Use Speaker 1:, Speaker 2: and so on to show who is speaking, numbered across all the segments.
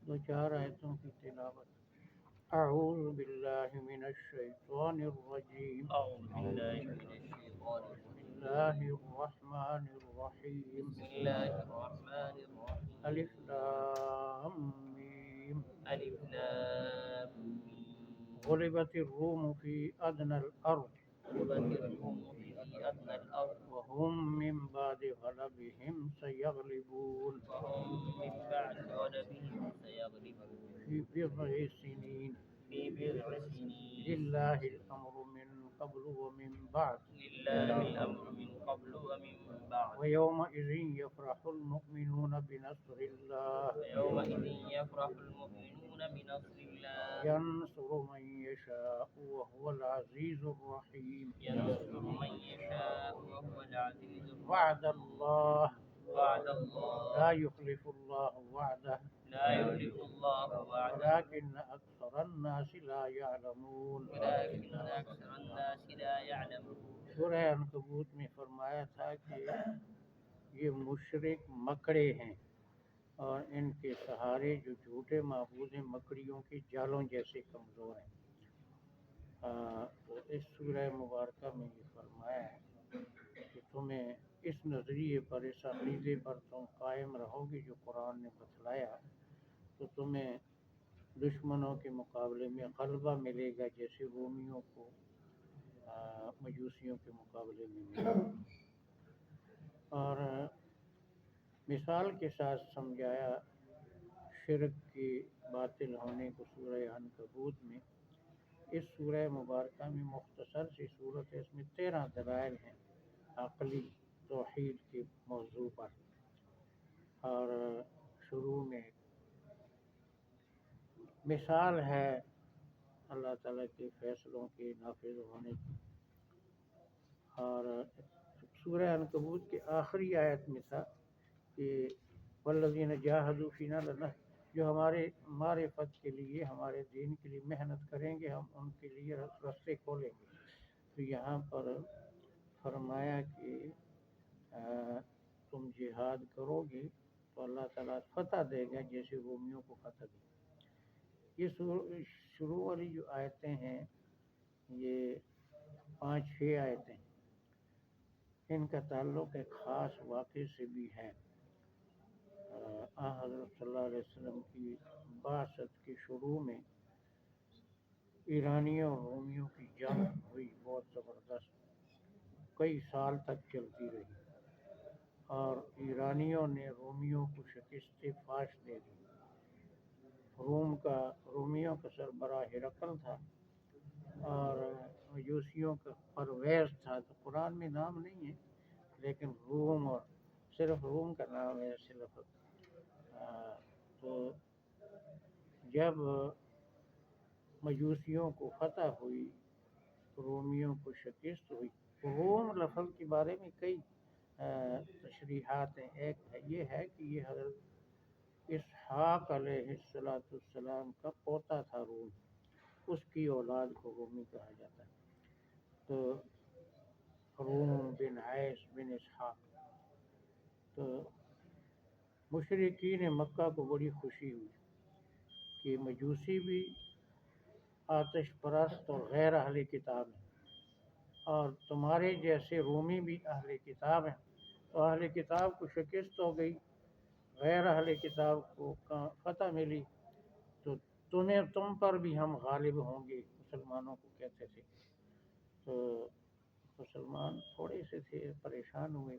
Speaker 1: دو چار آیتوں کی تلاوت۔ اعوذ باللہ من الشیطان الرجیم،
Speaker 2: أعوذ بالله من الشيطان
Speaker 1: بسم
Speaker 2: الرجيم.
Speaker 1: اللہ الرحمن الرحیم،
Speaker 2: بسم الله الرحمن الرحيم.
Speaker 1: الف لام میم،
Speaker 2: ألف لام ميم.
Speaker 1: غلبت الروم فی ادنى الارض
Speaker 2: غلبت الروم في أدنى الأرض
Speaker 1: وهم من بعد غلبهم سيغلبون
Speaker 2: وهم من بعد غلبهم سيغلبون
Speaker 1: في بضع سنين
Speaker 2: في بضع سنين.
Speaker 1: لله الأمر من قبل ومن بعد
Speaker 2: لله الأمر من قبل ومن بعد.
Speaker 1: ويومئذ يفرح المؤمنون بنصر الله
Speaker 2: ويومئذ يفرح المؤمنون بنصر الله
Speaker 1: ينصر من يشاء وهو العزيز الرحيم
Speaker 2: ينصر من يشاء وهو العزيز الرحيم.
Speaker 1: وعد الله
Speaker 2: وعد الله
Speaker 1: لا يخلف الله وعده
Speaker 2: لا يخلف الله وعده
Speaker 1: ولكن أكثر الناس لا يعلمون
Speaker 2: ولكن أكثر الناس لا يعلمون.
Speaker 1: سورہ عنکبوت میں فرمایا تھا کہ یہ مشرک مکڑے ہیں اور ان کے سہارے جو جھوٹے معبود ہیں مکڑیوں کے جالوں جیسے کمزور ہیں۔ تو اس سورہ مبارکہ میں یہ فرمایا ہے کہ تمہیں اس نظریے پر، اس عقیدے پر تم قائم رہو گے جو قرآن نے بتلایا، تو تمہیں دشمنوں کے مقابلے میں غلبہ ملے گا جیسے رومیوں کو مجوسیوں کے مقابلے میں ملا۔ اور مثال کے ساتھ سمجھایا شرک کے باطل ہونے کو سورہ عنکبوت میں۔ اس سورہ مبارکہ میں مختصر سی صورت ہے، اس میں 13 دلائل ہیں عقلی توحید کے موضوع پر، اور شروع میں مثال ہے اللہ تعالیٰ کے فیصلوں کے نافذ ہونے کی۔ اور سورہ عنکبوت کے آخری آیت میں تھا کہ والذین جاہدوا فینا جو ہمارے معرفت کے لیے، ہمارے دین کے لیے محنت کریں گے، ہم ان کے لیے رستے کھولیں گے۔ تو یہاں پر فرمایا کہ تم جہاد کرو گے تو اللہ تعالیٰ فتح دے گا جیسے رومیوں کو فتح دی۔ یہ شروع والی جو آیتیں ہیں یہ 5-6 آیتیں، ان کا تعلق ایک خاص واقعے سے بھی ہے۔ حضرت صلی اللہ علیہ وسلم کی بعثت کے شروع میں ایرانیوں اور رومیوں کی جنگ ہوئی، بہت زبردست، کئی سال تک چلتی رہی، اور ایرانیوں نے رومیوں کو شکست فاش دے دی۔ رومیوں کا سربراہ ہرقل تھا اور مجوسیوں کا پرویز تھا۔ تو قرآن میں نام نہیں ہے لیکن روم، اور صرف روم کا نام ہے صرف۔ تو جب مجوسیوں کو فتح ہوئی، رومیوں کو شکست ہوئی۔ روم لفظ کے بارے میں کئی تشریحات ہیں۔ ایک یہ ہے کہ یہ حضرت اسحاق علیہ السلام کا پوتا تھا روم، اس کی اولاد کو رومی کہا جاتا ہے۔ تو روم بن عیس بن اسحاق۔ تو مشرکین مکہ کو بڑی خوشی ہوئی کہ مجوسی بھی آتش پرست اور غیر اہل کتاب ہیں، اور تمہارے جیسے رومی بھی اہل کتاب ہیں، تو اہل کتاب کو شکست ہو گئی، غیر اہل کتاب کو فتح ملی، تو تم پر بھی ہم غالب ہوں گے، مسلمانوں کو کہتے تھے۔ تو مسلمان تھوڑے سے تھے، پریشان ہوئے۔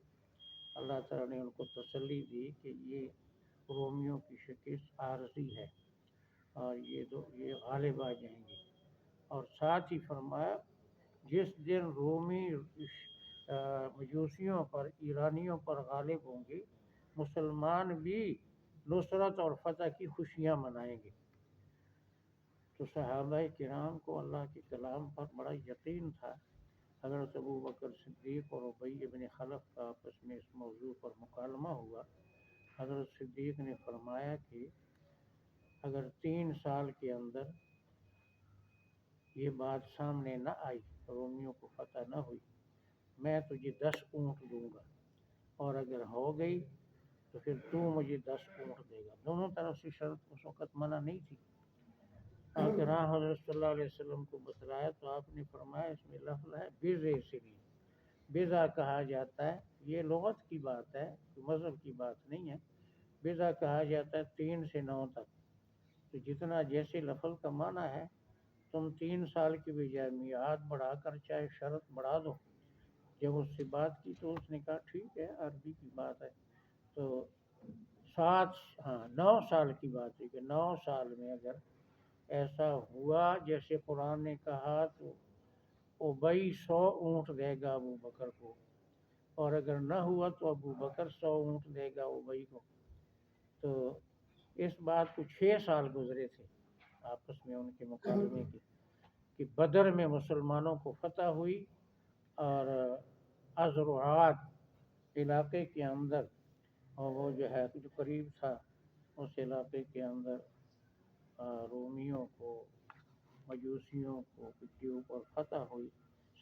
Speaker 1: اللہ تعالیٰ نے ان کو تسلی دی کہ یہ رومیوں کی شکست عارضی ہے اور یہ غالب آ جائیں گے۔ اور ساتھ ہی فرمایا جس دن رومی مجوسیوں پر، ایرانیوں پر غالب ہوں گے، مسلمان بھی نصرت اور فتح کی خوشیاں منائیں گے۔ تو صحابہ کرام کو اللہ کے کلام پر بڑا یقین تھا۔ حضرت ابوبکر صدیق اور ابی بن خلف کا آپس میں اس موضوع پر مکالمہ ہوا۔ حضرت صدیق نے فرمایا کہ اگر 3 سال کے اندر یہ بات سامنے نہ آئی، رومیوں کو فتح نہ ہوئی، میں تجھے 10 اونٹ دوں گا، اور اگر ہو گئی تو تو پھر تو مجھے 10 اونٹ دے گا۔ دونوں طرف سے شرط اس وقت منع نہیں تھی۔ اگر حضرت صلی اللہ علیہ وسلم کو بتلایا تو آپ نے فرمایا اس میں لفظ ہے بضع سنین، بضع کہا جاتا ہے، یہ لغت کی بات ہے، مذہب کی بات نہیں ہے۔ بضع کہا جاتا ہے 3 سے 9 تک، تو جتنا جیسے لفظ کا معنی ہے، تم 3 سال کی بجائے میعاد بڑھا کر چاہے شرط بڑھا دو۔ جب اس سے بات کی تو اس نے کہا ٹھیک ہے، عربی کی بات ہے، تو 9 سال کی بات ہے کہ 9 سال میں اگر ایسا ہوا جیسے قرآن نے کہا تو ابئی 100 اونٹ دے گا ابو بکر کو، اور اگر نہ ہوا تو ابو بکر 100 اونٹ دے گا ابئی کو۔ تو اس بات کو 6 سال گزرے تھے آپس میں ان کے مقابلے کے، کہ بدر میں مسلمانوں کو فتح ہوئی، اور ازروعات علاقے کے اندر، اور وہ جو ہے جو قریب تھا اس علاقے کے اندر رومیوں کو، مجوسیوں کو کے اوپر فتح ہوئی،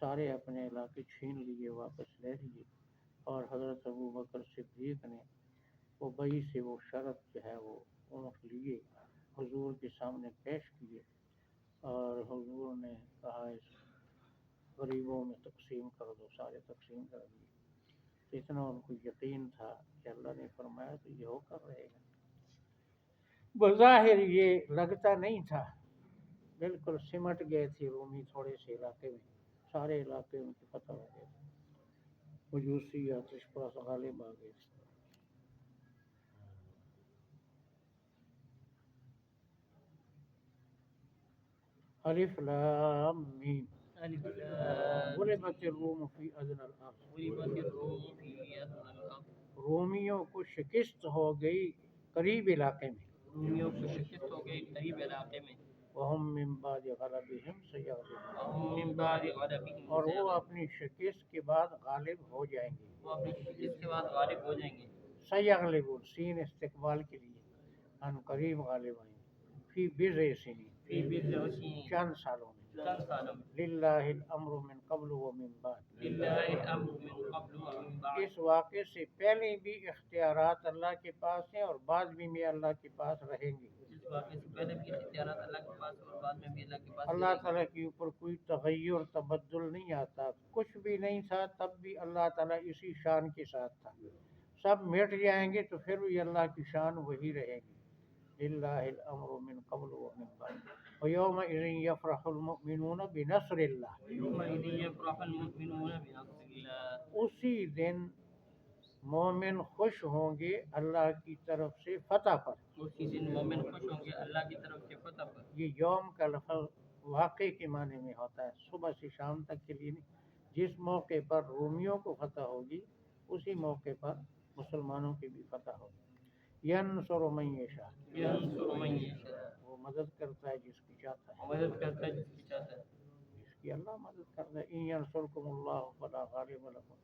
Speaker 1: سارے اپنے علاقے چھین لیے، واپس لے لیے، اور حضرت ابو بکر صدیق نے ابئی سے وہ شرط جو ہے وہ اونٹ لیے، حضور کے سامنے پیش کیے، اور حضور نے کہا اس غریبوں میں تقسیم کر دو، سارے تقسیم کر دیے۔ تو اتنا ان کو یقین تھا کہ اللہ نے فرمایا تو یہ ہو کر رہے گا۔ بظاہر یہ لگتا نہیں تھا، بالکل سمٹ گئے تھے رومی تھوڑے سے علاقے میں، سارے علاقے ان کی فتح ہو گئے تھے، مجوسی آتش پرست غالب آ گئے تھے۔ الف لام میم
Speaker 2: الف لام
Speaker 1: غلبت الروم فی ادنی الارض،
Speaker 2: غلبت الروم فی ادنی الارض،
Speaker 1: رومیوں کو شکست ہو گئی قریب علاقے میں،
Speaker 2: رومیوں کو شکست ہو گئی قریب علاقے میں،
Speaker 1: وہم من بعد غلبہم سیغلبون،
Speaker 2: وہم من بعد غلبہم
Speaker 1: اور وہ
Speaker 2: سیغلبون،
Speaker 1: اپنی شکست کے بعد غالب ہو جائیں گے۔
Speaker 2: وہ اپنی شکست کے بعد غالب ہو جائیں گے۔
Speaker 1: سیغلبون سین استقبال کے لیے، ان قریب غالب آئیں گے، فی بضع سنین
Speaker 2: فی بضع سنین،
Speaker 1: چند سالوں میں،
Speaker 2: چند سالوں میں،
Speaker 1: للہ الامر من قبل و من بعد،
Speaker 2: للہ الامر من قبل و من بعد،
Speaker 1: اس واقعے سے پہلے بھی اختیارات اللہ کے پاس ہیں اور بعد میں اللہ کے پاس رہیں گے۔
Speaker 2: اس واقعے سے پہلے بھی اختیارات اللہ کے پاس اور بعد میں بھی اللہ کے پاس
Speaker 1: اللہ تعالیٰ کے اوپر کوئی تغیر تبدل نہیں آتا، کچھ بھی نہیں تھا تب بھی اللہ تعالیٰ اسی شان کے ساتھ تھا، سب مٹ جائیں گے تو پھر بھی اللہ کی شان وہی رہے گی۔ للہ الامر من قبل و من بعد ویومئذ یفرح المؤمنون بنصر اللہ،
Speaker 2: یومئذ یفرح المؤمنون بنصر اللہ،
Speaker 1: اسی دن مومن خوش ہوں گے اللہ کی طرف سے فتح پر۔
Speaker 2: اسی دن مومن خوش ہوں گے اللہ کی طرف سے فتح پر۔
Speaker 1: یہ یوم کا لفظ واقع کے معنی میں ہوتا ہے، صبح سے شام تک کے لیے نہیں۔ جس موقع پر رومیوں کو فتح ہوگی اسی موقع پر مسلمانوں کی بھی فتح ہوگی۔ ینصر من یشاء،
Speaker 2: ینصر من یشاء،
Speaker 1: وہ مدد کرتا ہے جس کی چاہتا ہے،
Speaker 2: مدد کرتا ہے جس کی چاہتا ہے،
Speaker 1: جس کی اللہ مدد کرتا ہے۔ ان ینصرکم اللہ فلا غالب لکم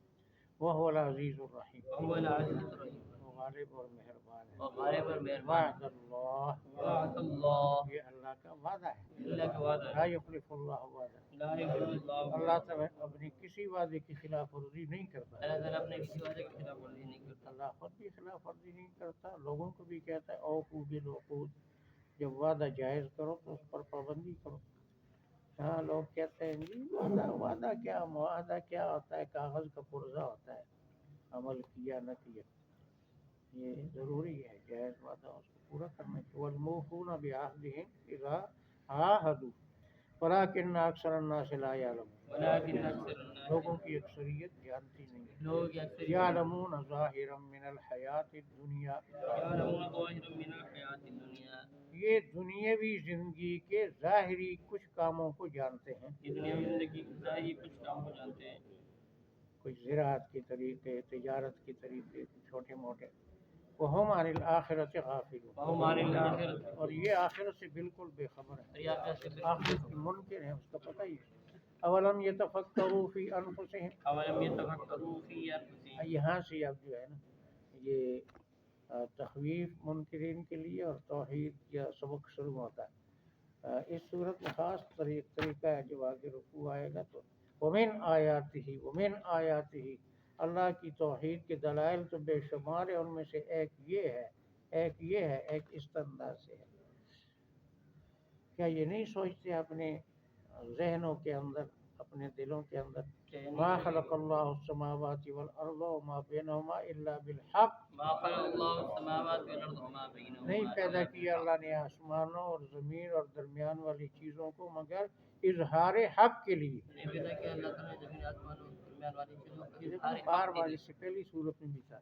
Speaker 1: وهو العزیز الرحیم،
Speaker 2: وهو العزیز الرحیم،
Speaker 1: وہ غالب اور مہربان ہے۔
Speaker 2: اور غالب اور مہربان
Speaker 1: وعد اللہ،
Speaker 2: وعد اللہ،
Speaker 1: یہ اللہ کا وعدہ ہے،
Speaker 2: اللہ کا وعدہ
Speaker 1: لا
Speaker 2: ہے،
Speaker 1: یخلف اللہ وعدہ،
Speaker 2: لا یخلف اللہ،
Speaker 1: اللہ تعالیٰ اپنی کسی وعدے کی خلاف ورزی نہیں کرتا،
Speaker 2: اللہ تعالیٰ اپنے کسی وعدے کی خلاف ورزی نہیں کرتا،
Speaker 1: اللہ خود بھی خلاف ورزی نہیں کرتا، لوگوں کو بھی کہتا ہے اوفوا بالعقود، جب وعدہ جائز کرو تو اس پر پابندی کرو۔ ہاں لوگ کہتے ہیں جی وعدہ کیا، معاہدہ کیا ہوتا ہے، کاغذ کا پرزہ ہوتا ہے، عمل کیا نہ کیا، یہ ضروری ہے، جائز وعدہ اس کو پورا کرنا چاہیے۔ والموفون بعہدہم اذا عاہدوا ولکن اکثر الناس لا یعلمون،
Speaker 2: ولكن اکثر الناس،
Speaker 1: لوگوں کی اکثریت جانتی نہیں ہے۔
Speaker 2: لوگوں کی اکثریت
Speaker 1: یعلمون ظاہرا من الحیات الدنیا،
Speaker 2: یعلمون ظاہرا من الحیات الدنیا،
Speaker 1: یہ دنیاوی زندگی کے ظاہری کچھ کاموں کو جانتے ہیں،
Speaker 2: یہ دنیاوی زندگی کے ظاہری کچھ کام کو جانتے ہیں،
Speaker 1: کچھ زراعت کے طریقے، تجارت کے طریقے چھوٹے موٹے، وہم عن الآخرۃ غافلون،
Speaker 2: وہم عن الآخرۃ،
Speaker 1: اور یہ آخرت سے بالکل بے خبر ہے، آخرت کی منکر ہے، اس کا پتہ ہی ہے۔ اولم یتفکروا فی انفسہم،
Speaker 2: اولم یتفکروا فی انفسہم،
Speaker 1: یہاں سے اب جو ہے نا یہ تخویف منکرین کے لیے اور توحید یا سبق شروع ہوتا ہے۔ اس صورت میں خاص طریقہ ہے، جب آگے رکوع آئے گا تو ومن آیاتہ اللہ کی توحید کے دلائل تو بے شمار ہے، ان میں سے ایک یہ ہے، ایک اس انداز سے ہے۔ کیا یہ نہیں سوچتے اپنے ذہنوں کے اندر، اپنے دلوں کے اندر، ما خلق اللہ السماوات والارض وما بینہما الا بالحق،
Speaker 2: ما خلق اللہ السماوات والارض وما بینہما
Speaker 1: نہیں پیدا کیا اللہ نے آسمانوں اور زمین اور درمیان والی چیزوں کو مگر اظہار حق کے لیے۔
Speaker 2: نہیں پیدا کیا اللہ تعالیٰ نے زمین آسمانوں اور درمیان والی چیزوں کو
Speaker 1: یہ
Speaker 2: اظہار
Speaker 1: بار
Speaker 2: حق کے
Speaker 1: بار
Speaker 2: لیے۔
Speaker 1: اس سے پہلی صورت میں بھی تھا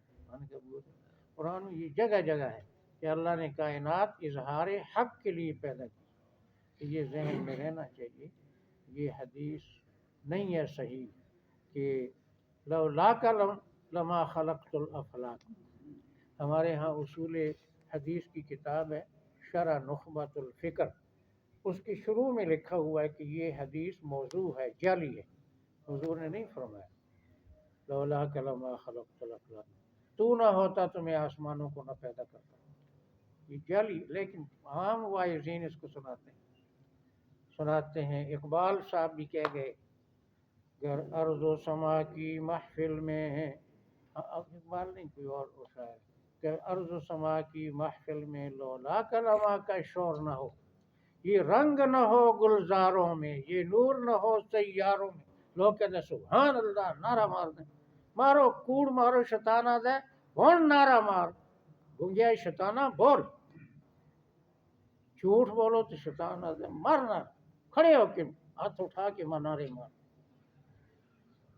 Speaker 1: قرآن میں، یہ جگہ جگہ ہے کہ اللہ نے کائنات اظہار حق کے لیے پیدا کی۔ یہ ذہن میں رہنا چاہیے، یہ حدیث نہیں ہے صحیح کہ لولاک لما خلقت الافلاک۔ ہمارے ہاں اصول حدیث کی کتاب ہے شرح نخبۃ الفکر، اس کی شروع میں لکھا ہوا ہے کہ یہ حدیث موضوع ہے، جعلی ہے۔ حضور نے نہیں فرمایا لولاک لما خلقت الافلاک، تو نہ ہوتا تو میں آسمانوں کو نہ پیدا کرتا، یہ جعلی۔ لیکن عام وائزین اس کو سناتے ہیں۔ اقبال صاحب بھی کہہ گئے گر ارض و سما کی محفل میں، اقبال نہیں کوئی اور شاعر، کہ ارض و سما کی محفل میں لولاک لما کا شور نہ ہو، یہ رنگ نہ ہو گلزاروں میں، یہ نور نہ ہو سیاروں میں۔ لوگ کہتے ہیں سبحان اللہ، نعرہ مار دیں، مارو کوڑ مارو شیطانہ دے کون نعرہ مار، گنجائے شیطانہ بول، جھوٹ بولو تو شیطانہ دے مرنا، کھڑے ہو کے ہاتھ اٹھا کے نعرے مار۔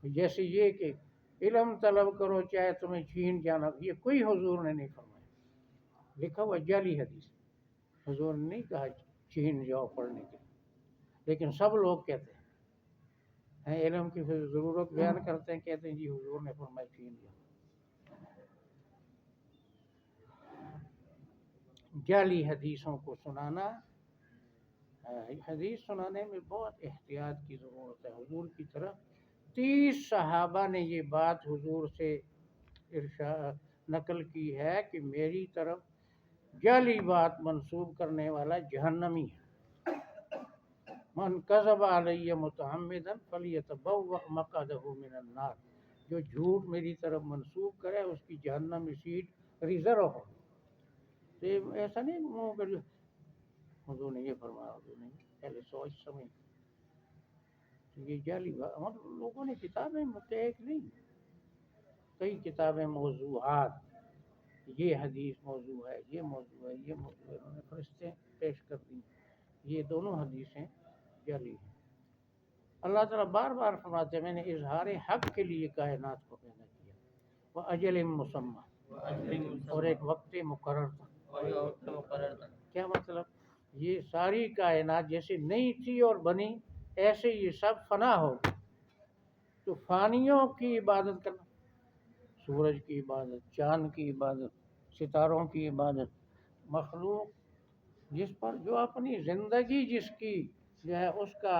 Speaker 1: جیسے یہ کہ علم طلب کرو چاہے تمہیں چھین جانا، یہ کوئی حضور نے نہیں فرمایا، لکھا ہوا جعلی حدیث، حضور نے نہیں کہا چھین جاؤ پڑھنے کے، لیکن سب لوگ کہتے ہیں علم کی ضرورت بیان کرتے ہیں، کہتے ہیں جی حضور نے فرمایا چھین جاؤ۔ جعلی حدیثوں کو سنانا، حدیث سنانے میں بہت احتیاط کی ضرورت ہے۔ حضور کی طرف 30 صحابہ نے یہ بات حضور سے نقل کی ہے کہ میری طرف جعلی بات منسوب کرنے والا جہنمی ہے۔ من کذب علی متعمدا فلیتبوأ مقعدہ من النار، جو جھوٹ میری طرف منسوب کرے اس کی جہنم میں سیٹ ریزرو ہو۔ تو ایسا نہیں منہ پر حضور نے یہ فرمایا، حضور نے پہلے سوچ سمجھ، یہ جعلی بات لوگوں نے کتابیں ایک نہیں، کئی کتابیں موضوعات، یہ حدیث موضوع ہے، یہ موضوع ہے، یہ موضوع ہے، انہوں نے فرشتے پیش کر دی، یہ دونوں حدیثیں جعلی ہیں۔ اللہ تعالیٰ بار بار فرماتے ہیں میں نے اظہار حق کے لیے کائنات کو پیدا کیا، وہ اجل مسمى، اور ایک وقت مقرر تھا۔ کیا مطلب؟ یہ ساری کائنات جیسے نہیں تھی اور بنی، ایسے یہ سب فنا ہو گئی، تو فانیوں کی عبادت کرنا، سورج کی عبادت، چاند کی عبادت، ستاروں کی عبادت، مخلوق جس پر جو اپنی زندگی جس کی جو ہے اس کا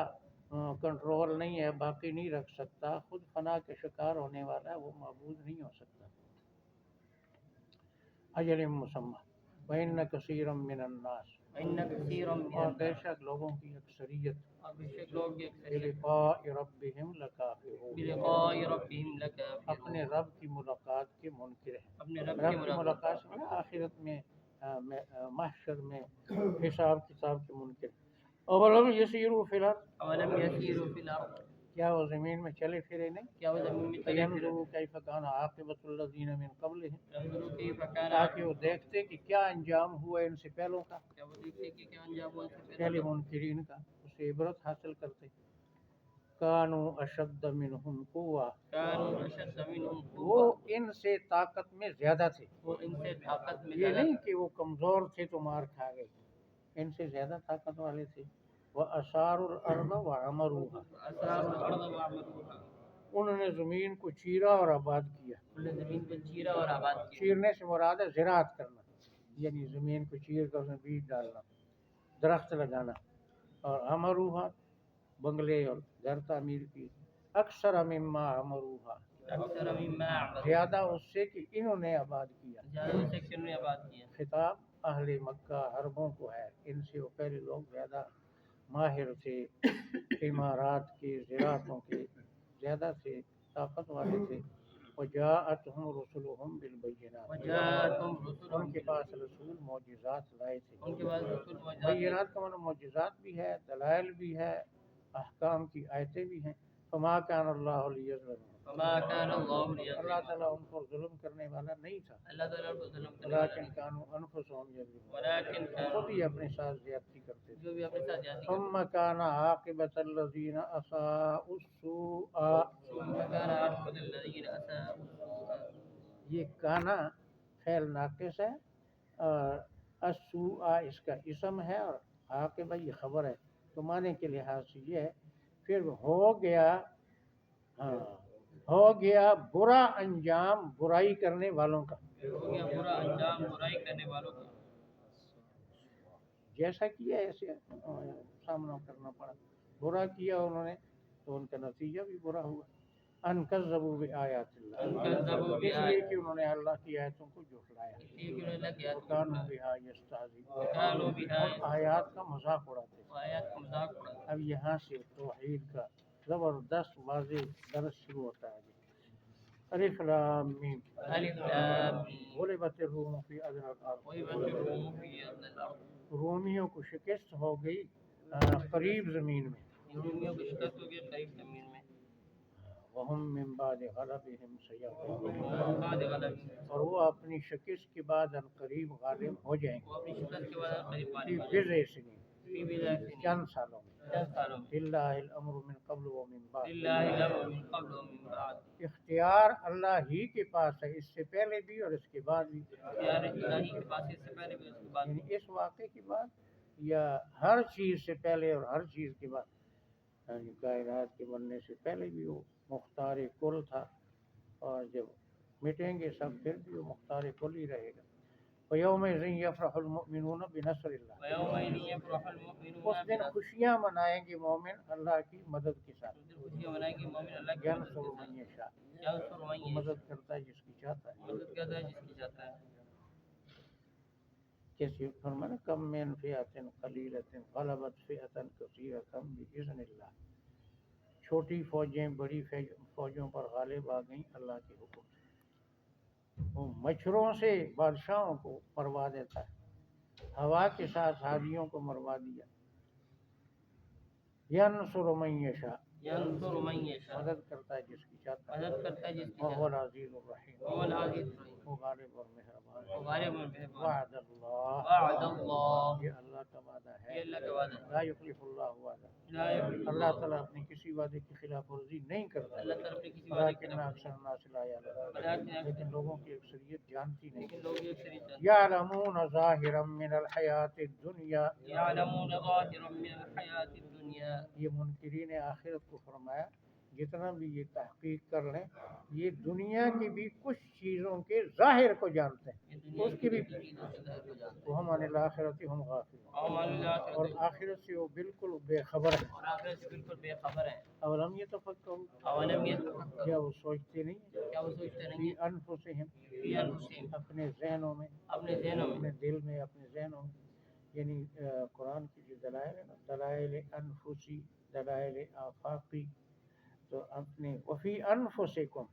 Speaker 1: کنٹرول نہیں ہے، باقی نہیں رکھ سکتا، خود فنا کے شکار ہونے والا ہے، وہ معبود نہیں ہو سکتا۔ اجل مسمى وَإِنَّ كَثِيرًا مِّنَ النَّاسِ، اور بے شک لوگوں کی اکثریت بِلِقَاءِ رَبِّهِمْ لَكَافِرُونَ، اپنے رب کی ملاقات کے منکر ہیں۔ رب کی ملاقات سے آخرت میں محشر میں حساب کتاب کے منکر ہیں۔ اولم یسیروا فی الارض، کیا وہ زمین میں چلے پھرے نہیں، فینظروا کیف کان عاقبۃ الذین من قبلہم، تاکہ وہ دیکھتے کہ کیا انجام ہوا ان سے پہلوں کا، پہلے منکرین کا، اس سے عبرت حاصل کرتے۔ کانوا اشد منہم قوہ، وہ ان سے طاقت میں زیادہ تھے، یہ نہیں کہ وہ کمزور تھے تو مار کھا گئے، ان سے زیادہ طاقت والے تھے۔ وَأَثَارُوا الْأَرْضَ وَعَمَرُوهَا، انہوں نے زمین کو چیرا اور آباد کیا۔ چیرنے سے مراد ہے زراعت کرنا، یعنی زمین کو چیر کر اس میں بیج ڈالنا، درخت لگانا، اور عمروہا بنگلے اور گھر تعمیر کی۔ اکثر مما عمروہا، زیادہ اس سے کہ انہوں نے آباد کیا۔ خطاب اہل مکہ عربوں کو ہے، ان سے وہ پہلے لوگ زیادہ ماہر تھے، عمارات کے، زراعتوں کے زیادہ تھے، طاقت والے تھے، وجاءتهم رسلهم بالبينات
Speaker 2: وجاءتهم رسلهم
Speaker 1: ان کے پاس رسول معجزات لائے تھے
Speaker 2: ان کے بعد رسول معجزات
Speaker 1: بینات کا معنی معجزات بھی ہے دلائل بھی ہے احکام کی آیتیں بھی ہیں فما كان اللہ لیظلمهم
Speaker 2: فما كان الله
Speaker 1: اللہ
Speaker 2: ليظلمهم
Speaker 1: تعالیٰ ان پر ظلم کرنے والا نہیں تھا
Speaker 2: اللہ تعالیٰ کو ظلم کرنے والا
Speaker 1: ولكن
Speaker 2: نہیں
Speaker 1: كانوا انفسهم يظلمون
Speaker 2: ولكن
Speaker 1: خود
Speaker 2: كانوا
Speaker 1: ہی اپنے ساتھ زیادتی کرتے تھے
Speaker 2: جو بھی اپنے ساتھ جاتی کرتے
Speaker 1: ثم كان عاقبة الذين اساءوا السوء
Speaker 2: ثم كان عاقبة الذين اساءوا السوء
Speaker 1: یہ کانا فعل ناقص ہے اور السوء اس کا اسم ہے اور عاقبہ یہ خبر ہے تو معنی کے لحاظ سے یہ ہے پھر ہو گیا ہاں ہو گیا برا انجام برائی کرنے والوں کا
Speaker 2: ہو گیا برا انجام برائی کرنے والوں کا
Speaker 1: جیسا کیا ایسے سامنا کرنا پڑا برا کیا انہوں نے تو ان کا نتیجہ بھی برا ہوا ان کذبوا بآیات اللہ
Speaker 2: ان كذبوا
Speaker 1: اس لیے
Speaker 2: بآيات
Speaker 1: کہ انہوں نے اللہ کی آیتوں کو جھٹلایا وَكَانُوا بِهَا يَسْتَهْزِئُونَ
Speaker 2: وكانوا بها
Speaker 1: اور آیات کا مذاق اڑاتے تھے
Speaker 2: آیات کا مذاق اڑاتے
Speaker 1: اب یہاں سے توحید کا زبردست واضح درس شروع ہوتا ہے الف لام میم
Speaker 2: الف لام میم
Speaker 1: غلبت الروم فی ادنی الارض
Speaker 2: غلبت الروم في ادنى الارض
Speaker 1: رومیوں کو شکست ہو گئی قریب زمین میں
Speaker 2: رومیوں کی شکست ہو گئی قریب زمین میں
Speaker 1: وہم من بعد غلبہم سیغلبون
Speaker 2: ومن بعد غلبهم
Speaker 1: اور وہ اپنی شکست کے بعد ان قریب غالب ہو جائیں
Speaker 2: وہ اپنی شکست کے بعد قریب
Speaker 1: گے
Speaker 2: غالب
Speaker 1: فی بضع سنین
Speaker 2: فی بضع سنین
Speaker 1: چند سالوں میں
Speaker 2: چند سالوں میں
Speaker 1: للہ الامر من قبل و من بعد
Speaker 2: للہ الامر من قبل ومن بعد
Speaker 1: اختیار اللہ ہی کے پاس ہے اس سے پہلے بھی اور اس کے بعد بھی
Speaker 2: اختیار الہی کے پاس ہے، اس سے پہلے بھی اس کے بعد بھی۔
Speaker 1: یعنی اس واقعے کے بعد یا ہر چیز سے پہلے اور ہر چیز کے بعد یعنی کائنات کے بننے سے پہلے بھی وہ مختار کل تھا اور جب مٹیں گے سب پھر بھی وہ مختار کل ہی رہے گا وَيَوْمَئِذٍ يَفْرَحُ الْمُؤْمِنُونَ بِنَصْرِ اللَّهِ
Speaker 2: وَيَوْمَئِذٍ يَفْرَحُ الْمُؤْمِنُونَ
Speaker 1: اس دن خوشیاں منائیں گے مومن اللہ کی مدد کے ساتھ
Speaker 2: خوشیاں منائیں گے مومن اللہ کی مدد
Speaker 1: يَنْصُرُ
Speaker 2: کے
Speaker 1: مَن
Speaker 2: ساتھ
Speaker 1: يَشَاءُ
Speaker 2: ينصر من
Speaker 1: وہ
Speaker 2: يشاء
Speaker 1: مدد کرتا ہے جس کی چاہتا ہے
Speaker 2: مدد کرتا ہے جس کی چاہتا ہے
Speaker 1: کیسے فرمانا کم من فئۃ قلیلۃ غلبت فئۃ کثیرۃ بإذن اللہ چھوٹی فوجیں بڑی فوجوں پر غالب آ گئیں اللہ کے حکم سے وہ مچھروں سے بادشاہوں کو مروا دیتا ہے ہوا کے ساتھ حاجیوں کو مروا دیا ینصر من یشاء
Speaker 2: ينصر من يشاء
Speaker 1: مدد کرتا ہے جس کی چاہتا ہے
Speaker 2: مدد کرتا ہے جس کی
Speaker 1: وهو
Speaker 2: چاہتا
Speaker 1: العزیز الرحیم
Speaker 2: ہے وہ العزیز الرحیم
Speaker 1: وہ غالب اور مہربان ہے
Speaker 2: وغالب المہربان
Speaker 1: وعد اللہ
Speaker 2: وعد اللہ
Speaker 1: یہ اللہ کا وعدہ
Speaker 2: یہ
Speaker 1: ہے
Speaker 2: اللہ کا وعدہ ہے
Speaker 1: لا یخلف اللہ وعدہ
Speaker 2: لا یخلف
Speaker 1: اللہ تعالیٰ اپنے کسی وعدے کی خلاف ورزی نہیں کرتا
Speaker 2: اللہ تعالیٰ اپنے کسی وعدے کے
Speaker 1: لیکن اکثر الناس لا یعلمون
Speaker 2: لیکن
Speaker 1: لیکن لوگوں کی اکثریت جانتی نہیں
Speaker 2: لوگ یہ اکثر
Speaker 1: یعلمون ظاہرا من الحیات الدنیا
Speaker 2: يعلمون ظاهرا من الحیات الدنیا
Speaker 1: یہ منکرین آخرت کو فرمایا جتنا بھی یہ تحقیق کر لیں یہ دنیا کی بھی کچھ چیزوں کے ظاہر کو جانتے ہیں اس کی بھی وہ ہم عن الآخرت ہم غافلون اور آخرت سے وہ بالکل بے خبر ہیں
Speaker 2: اور آخرت سے بالکل بے خبر ہیں
Speaker 1: اولم یہ تفکروا
Speaker 2: اولم يتفکروا
Speaker 1: کیا وہ سوچتے نہیں
Speaker 2: کیا وہ سوچتے نہیں
Speaker 1: فی
Speaker 2: ہیں
Speaker 1: انفسہم
Speaker 2: فی انفسہم
Speaker 1: اپنے ذہنوں میں
Speaker 2: اپنے ذہنوں میں
Speaker 1: اپنے دل میں اپنے ذہنوں میں یعنی قرآن کی جو دلائل ہے نا دلائل انفسی دلائل آفاقی تو اپنے وفی انفسکم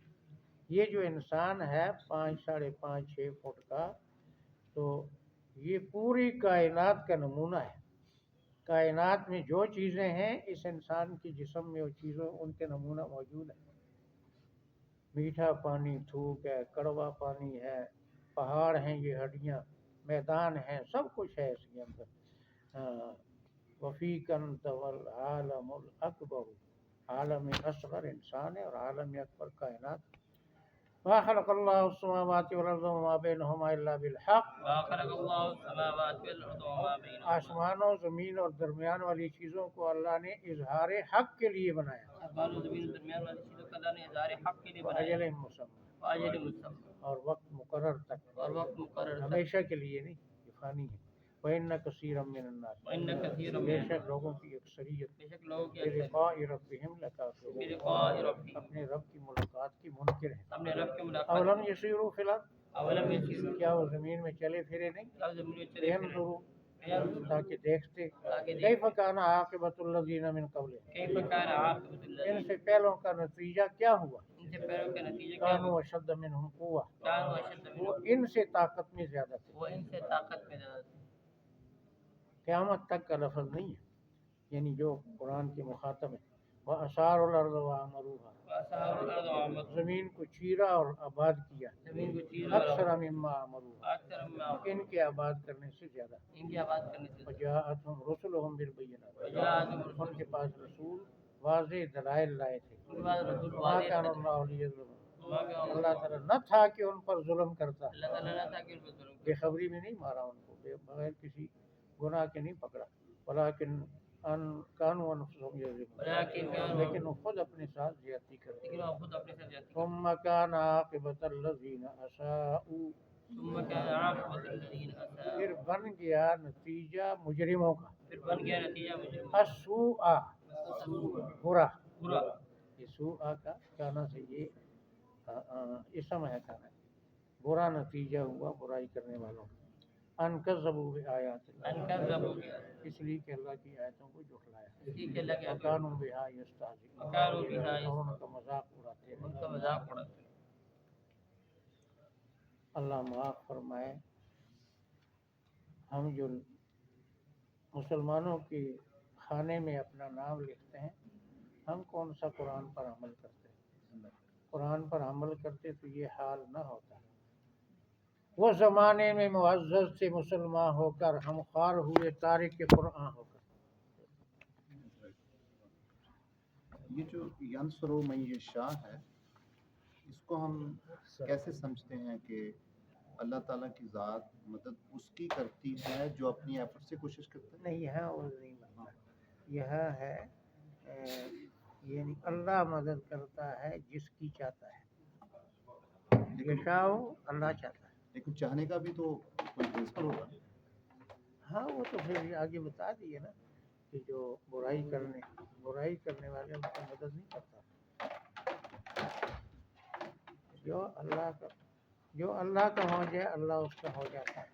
Speaker 1: یہ جو انسان ہے 5 ساڑھے 5 6 فٹ کا تو یہ پوری کائنات کا نمونہ ہے کائنات میں جو چیزیں ہیں اس انسان کے جسم میں وہ چیزوں ان کے نمونہ موجود ہیں میٹھا پانی تھوک ہے کڑوا پانی ہے پہاڑ ہیں یہ ہڈیاں میدان ہیں سب کچھ ہے اس کے اندر وفی کنت والعالم الاکبر عالم اصغر انسان ہے اور عالم اکبر کائنات ما خلق اللہ السماوات والارض وما بینہما الا بالحق
Speaker 2: ما خلق اللہ السماوات والارض وما بینہما
Speaker 1: آسمانوں زمین اور درمیان والی چیزوں کو اللہ نے اظہار حق کے لیے بنایا
Speaker 2: آسمان و زمین درمیان والی چیزوں کا اللہ نے اظہار حق کے لیے بنایا
Speaker 1: اجل مسمى
Speaker 2: واجل مسمى
Speaker 1: اور وقت مقرر تک
Speaker 2: اور وقت مقرر تک
Speaker 1: ہمیشہ کے لیے نہیں یہ فانی ہے وَإِنَّ كَثِيرًا مِّنَ النَّاسِ
Speaker 2: وَإِنَّ كَثِيرًا
Speaker 1: بے
Speaker 2: مِّنَ
Speaker 1: شک لوگوں کی اکثریت
Speaker 2: بے شک لوگوں کی اکثر
Speaker 1: بلقاء ربہم لکافرون
Speaker 2: بلقاء ربهم
Speaker 1: اپنے رب کی ملاقات کی منکر ہیں
Speaker 2: اپنے رب کے ملاقات
Speaker 1: اولم یسیروا فی الارض
Speaker 2: اولم یسیروا
Speaker 1: کیا وہ زمین میں چلے پھرے نہیں
Speaker 2: کیا زمین میں چلے پھرے
Speaker 1: ینظروا تاکہ دیکھتے
Speaker 2: تاکہ
Speaker 1: کیف کان عاقبۃ الذین من قبلہم
Speaker 2: کیف کان عاقبۃ
Speaker 1: ان
Speaker 2: الذین
Speaker 1: سے پہلوں کا نتیجہ کیا ہوا
Speaker 2: ان سے پہلوں کا نتیجہ کیا
Speaker 1: کانوا
Speaker 2: ہوا
Speaker 1: اشد منہم قوہ
Speaker 2: کانوا اشد
Speaker 1: وہ
Speaker 2: منہم
Speaker 1: ان سے طاقت میں زیادہ تھے
Speaker 2: وہ ان سے طاقت میں زیادہ تھے
Speaker 1: قیامت تک کا لفظ نہیں ہے یعنی جو قرآن کے مخاطب ہیں وَأَشَارُ الْأَرْضَ وَعَمَرُوهَا
Speaker 2: وَأَصْحَابُ الْأَرْضِ وَعَمَرُوهَا
Speaker 1: زمین کو چیرا اور آباد کیا
Speaker 2: زمین کو چیرا اور
Speaker 1: اکثر مما عمروها
Speaker 2: اکثر مما
Speaker 1: ان کے آباد کرنے سے زیادہ
Speaker 2: ان کی آباد کرنے سے
Speaker 1: وجاءتهم رسلهم بالبينات
Speaker 2: وجاءتهم
Speaker 1: ان
Speaker 2: رسلهم
Speaker 1: کے پاس رسول واضح دلائل لائے تھے
Speaker 2: ان کے بعد رسول
Speaker 1: ما
Speaker 2: واضح
Speaker 1: كان
Speaker 2: دلائل
Speaker 1: الله ليظلمهم
Speaker 2: ما كان
Speaker 1: اللہ تعالیٰ نہ تھا کہ ان پر ظلم کرتا
Speaker 2: اللہ تعالیٰ نہ تھا کہ ان پر ظلم
Speaker 1: بے خبری میں نہیں مارا ان کو بغیر کسی گناہ کے نہیں پکڑا ولیکن ان كانوا انفسهم يظلمون لیکن وہ خود اپنے ساتھ زیادتی کرتے
Speaker 2: لیکن وہ خود اپنے ساتھ جاتی
Speaker 1: ثم كان عاقبة الذين اساءوا
Speaker 2: ثم كان عاقبۃ الذین اساءوا
Speaker 1: پھر بن گیا نتیجہ مجرموں کا
Speaker 2: پھر بن گیا نتیجہ مجرم
Speaker 1: السوء برا
Speaker 2: برا
Speaker 1: یہ سوء کا کہنا سے یہ اسم ہے کہنا برا نتیجہ ہوا برائی کرنے والوں کا ان کذبوا بآیات
Speaker 2: ان
Speaker 1: اللہ
Speaker 2: کذبوا
Speaker 1: اس لیے کہ اللہ کی آیتوں کو جھٹلایا
Speaker 2: اسی کے اللہ کے
Speaker 1: وکانوا بہا یستہزئون
Speaker 2: وکانوا بہا
Speaker 1: اور ان کا مذاق اڑاتے
Speaker 2: ان
Speaker 1: ہیں
Speaker 2: کا مذاق اڑاتے ہیں
Speaker 1: اللہ معاف فرمائے ہم جو مسلمانوں کے کھانے میں اپنا نام لکھتے ہیں ہم کون سا قرآن پر عمل کرتے ہیں قرآن پر عمل کرتے تو یہ حال نہ ہوتا وہ زمانے میں معزز سے مسلمان ہو کر ہم خوار ہوئے تارک قرآن ہو کر
Speaker 3: یہ جو ینصرو من یشاء ہے اس کو ہم کیسے سمجھتے ہیں کہ اللہ تعالیٰ کی ذات مدد اس کی کرتی ہے جو اپنی ایفرٹ سے کوشش کرتا ہے
Speaker 1: نہیں یہاں وہ نہیں مطلب یہاں ہے یعنی اللہ مدد کرتا ہے جس کی چاہتا ہے یشاء اللہ چاہتا ہے
Speaker 3: لیکن چاہنے کا بھی تو کوئی پرنسپل ہوگا نا۔
Speaker 1: ہاں وہ تو پھر آگے بتا دیے نا کہ جو برائی کرنے والے ان کی مدد نہیں کرتا جو اللہ کا ہو جائے اللہ اس کا ہو جاتا ہے